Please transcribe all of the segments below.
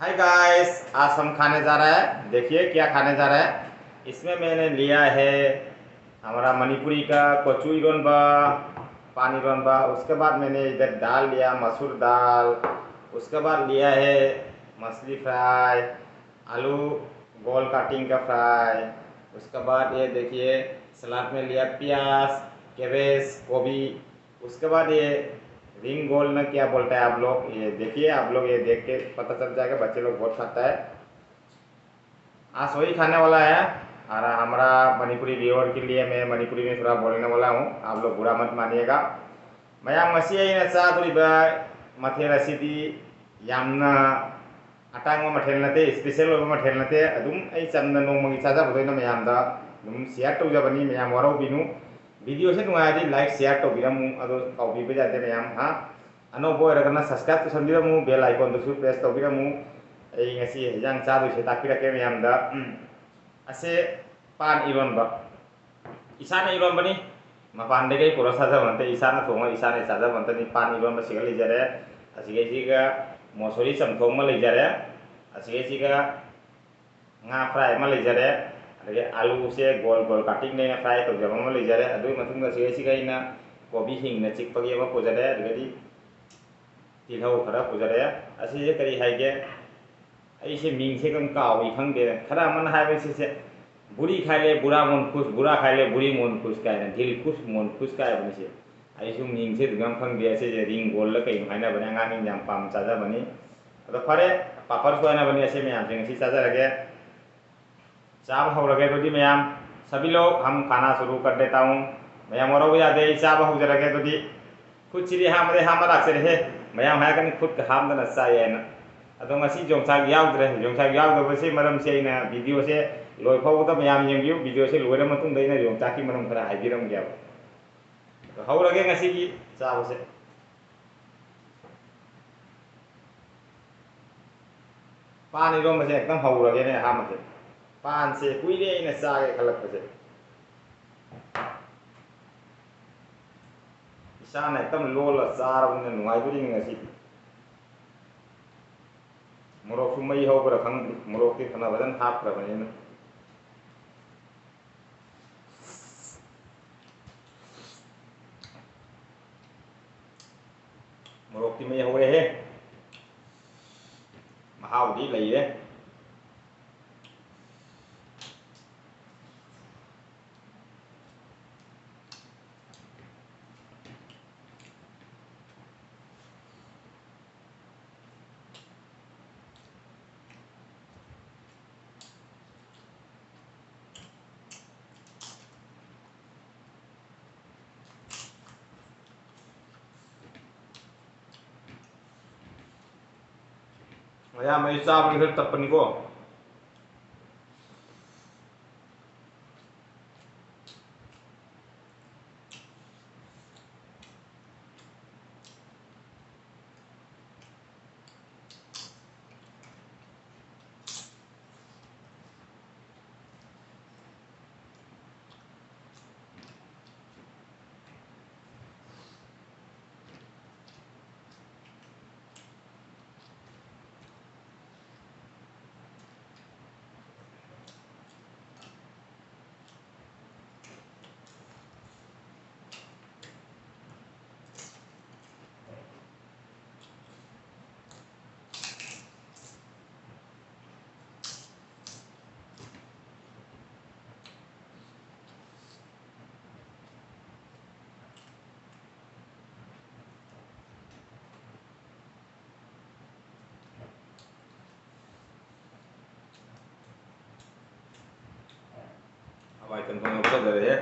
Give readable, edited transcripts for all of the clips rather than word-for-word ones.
Hi guys, आज हम खाने जा रहे हैं। देखिए क्या खाने जा रहे हैं। इसमें मैंने लिया है हमारा मणिपुरी का कोचू इरोनबा, पान इरोनबा। उसके बाद मैंने इधर दाल लिया, मसूर दाल। उसके बाद लिया है मछली फ्राई, आलू गोल कटिंग का फ्राई। उसके बाद ये देखिए सलाद में लिया प्याज, कैबेज, गोभी। उसके बाद ये रिंग गोल ना क्या बोलता है आप लोग, ये देखिए, आप लोग ये देख के पता चल जाएगा। बच्चे लोग बहुत खाता है। आज वही खाने वाला है। और हमारा मणिपुरी व्यूअर के लिए मैं मणिपुरी में थोड़ा बोलने वाला हूँ, आप लोग बुरा मत मानिएगा। मयाम मसी अइना चादोरिबा मथेल असिदि यामना अटांग मथेल नते, स्पेशल मथेल नते। अदुम अइ चमना नोंमगी चाजाबदोइना मयामदा अदुम शेयर तौजाबनी। मयाम वराउबिनु वीडियो से नुआयदि लाइक शेयर तौबिरमु अदो काउबिबा जाते मयाम हा। अनौबो ओइरगना सब्सक्राइब तौसनबिरमु, बेल आइकन दोसु प्रेस तौबिरमु। अइ ngasi hejang चादोइसे ताकिरके मयामदा असे पान इरोनबा इसाना इरोनबनी मपानदगी पुरा साजाबनते इसाना थोंगा इसाना साजाबनते पान इरोनबा सिगा लेजरे। असिगेसिगा मसुरी चमथोंग मा लेजरे। असिगेसिगा nga फ्राई मा लेजरे। अदगे आलू से गोल गोल कटिंग ने फ्राई तौजबा मा लेजरे। अदुई मतुंगा असिगेसिगा इना कोबी हिंगना चिकपगी अमा पुजरे। अदगेदि तिलहौ खरा पुजरे। असिजे करी हाइगे ऐसे मींग से कम कावी खंगे खरा मन हाइबे से बुरी खाइले बुरा मन खुश, बुरा खाइले बुरी मन खुश कायना दिल खुश मन खुश काय बनिसे। ऐसु मींग से दुगम खंगे ऐसे रिंग गोल ल कई हाइना बने आंगानी जाम पाम चाजा बनी। अदो फरे पापड़ सोयना बनी ऐसे मयाम से ngasi चाजा रगे चाब हो रगे। तो मयाम सभी लोग हम खाना शुरू कर देता हूँ। मयाम और हो जाते चाब हो रगे तो खुद चिरी हामदे हामा लाक्से रहे मयाम हाय कन खुद हामदना चायना। अदो ngasi जोंचाग यावद्रे जोंचाग यावदबसे मरम से अइना वीडियो से लोय फावदा मयाम येंबिउ वीडियो से लोयरा मतुंग दैना जोंचाकी मरम खरा हाइबिरम ग्याव। तो हौरगे ngasi की चाबसे पान इरोनबसे एकदम हौरगे ने हामसे पान से कुइरे अइना चागे खलकपसे इसाना एकदम लोला चारबने नुंगाइबुरी ngasi। मोरक मई हौबरा खंग मोरक ती फना बदन हापख्रबने मोरक ती मई हौरे हे महावदी लइरे। मयाम मई चाबनी खर तपनी को हवाई तंतों ऊपर दे रहे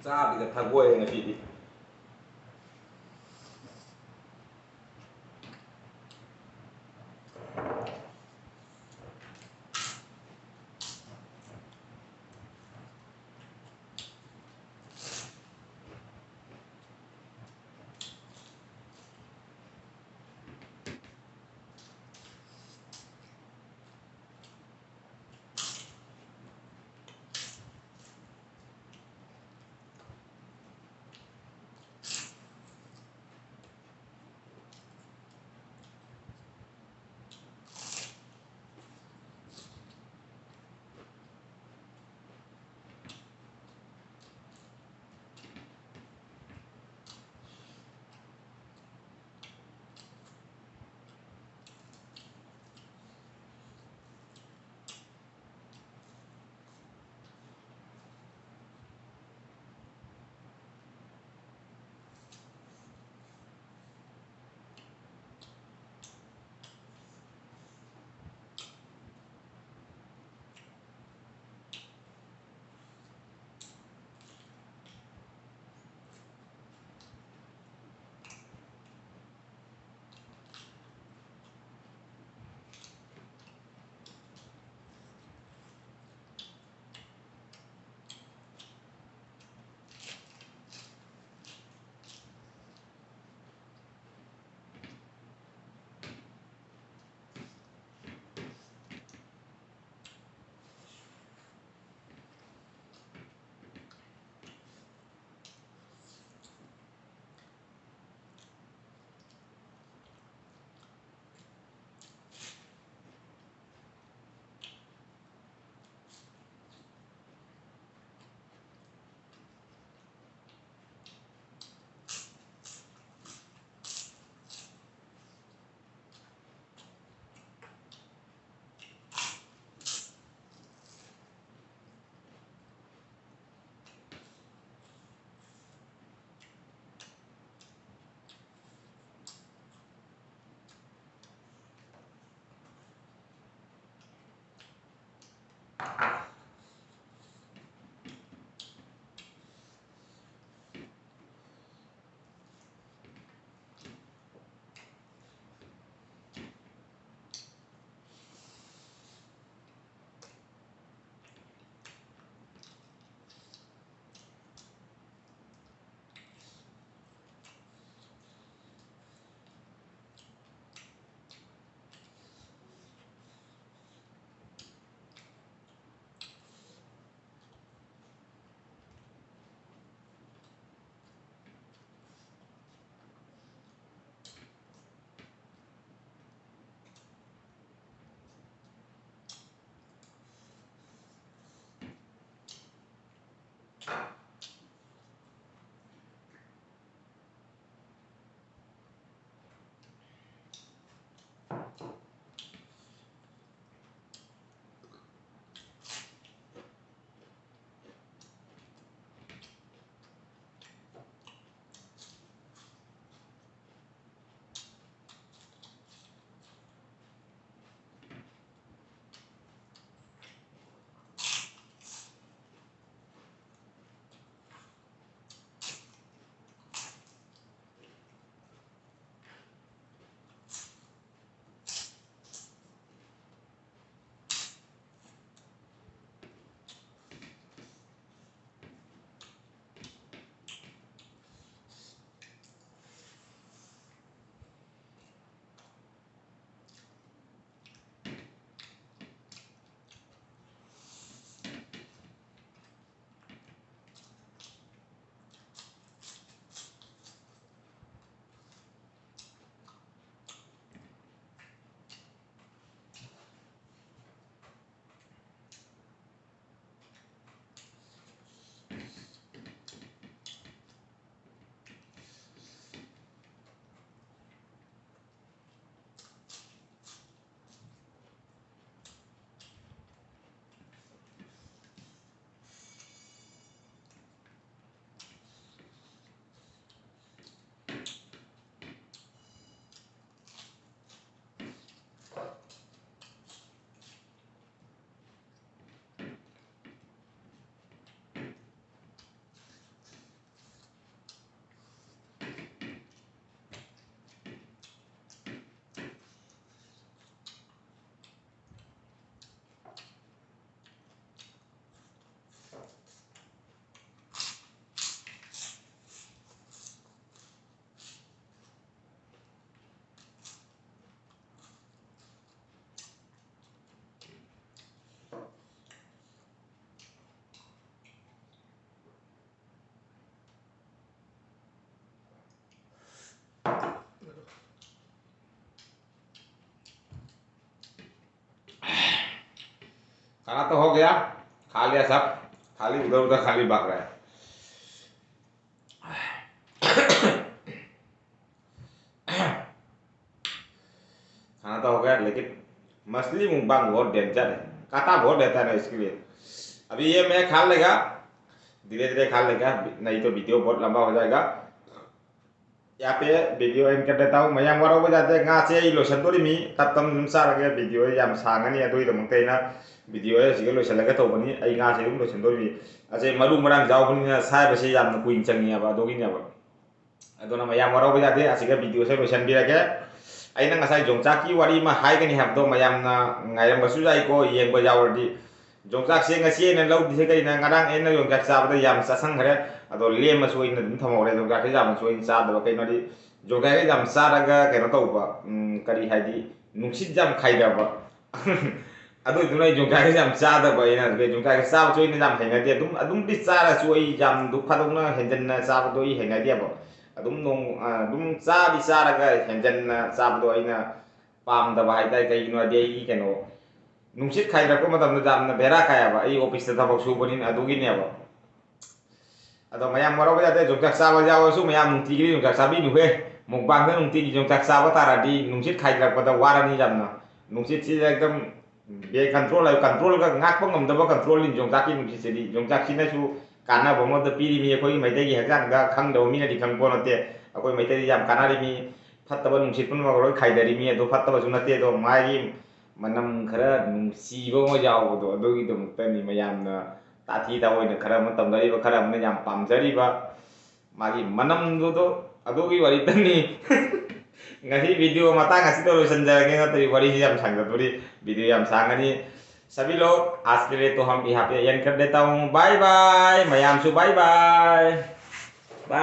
चाबी का थगोए ngasi di खाना तो हो गया, खा लिया सब, खाली उधर उधर खाली भाग रहा है। खाना तो हो गया, लेकिन मछली मुंगबांग बहुत डेंजर है, कांटा बहुत देता है ना, इसके लिए अभी ये मैं खा लेगा, धीरे धीरे खा लेगा, नहीं तो वीडियो बहुत लंबा हो जाएगा। यहाँ पे वीडियो एंड कर देता हूँ। मैम वारों जाते गाचे लोशन तो मी तब तम सारे वीडियो याम सांगनी अदुइदमक्तैना वीडियो सिगे लोसलगा तौबनी अई गाचे लोशन तो मी असे मरु मरांग जाउबनी साइबसे याम कुइन चंगियाबा दोगिनियाबा अदुना मैम वारों जाते असिगा वीडियो से लोशन बिरगे अइना ngasai jongchaki wari ma haigani habdo mayamna ngairambasु जाइको येंगबा यावरदी jongchak se ngasi na lau dise kai na ngarang en na jongchak sabada yam sasang khare ado lem masu in dum thamore jongchak ke yam masu in sa da kai nori jongchak ke yam sa daga ke no tauba kari haidi nungsit jam khaida ba ado dunai jongchak ke yam sa da ba ina ke jongchak ke sa so in jam haina de dum bi sa ra so i jam du phadong na henjen na sa ba do i haina de ba adum nong dum sa bi sa daga henjen na sa ba do ina pam da ba haida kai no de i ke no nungsit khaida ko madam da na bera kaya ba ai office ta thak su bonin adugi ne ba ado mayam maro ba jate jongchak sa ba jaw su mayam nungti gi jongchak sa bi nu he mukbang da nungti gi jongchak sa ba tara di nungsit khaida ko da warani jamna nungsit si ekdam be control ai control ga ngak pa ngam da ba control in jongchak ki nungsit se di jongchak si na su kana ba mo da pi ri mi ko mai te gi hakang ga khang do mi na di khang ko na te akoi mai te jam kana ri mi phat ta ba nungsit pun ma ro khaida ri mi do phat ta ba su na te do mai gi manam khara nungsiba mo yaw do adugi dum tani mayam na tathi da hoina khara ma tamdari ba khara ma yam pamjari ba magi manam do adugi wari tani ngasi video mata ngasi to sanjage na tari wari yam sangga turi video yam sangani सभी लोग आज के लिए तो हम यहाँ पे and कर देता हूँ। Bye bye, mayam su bye bye bye.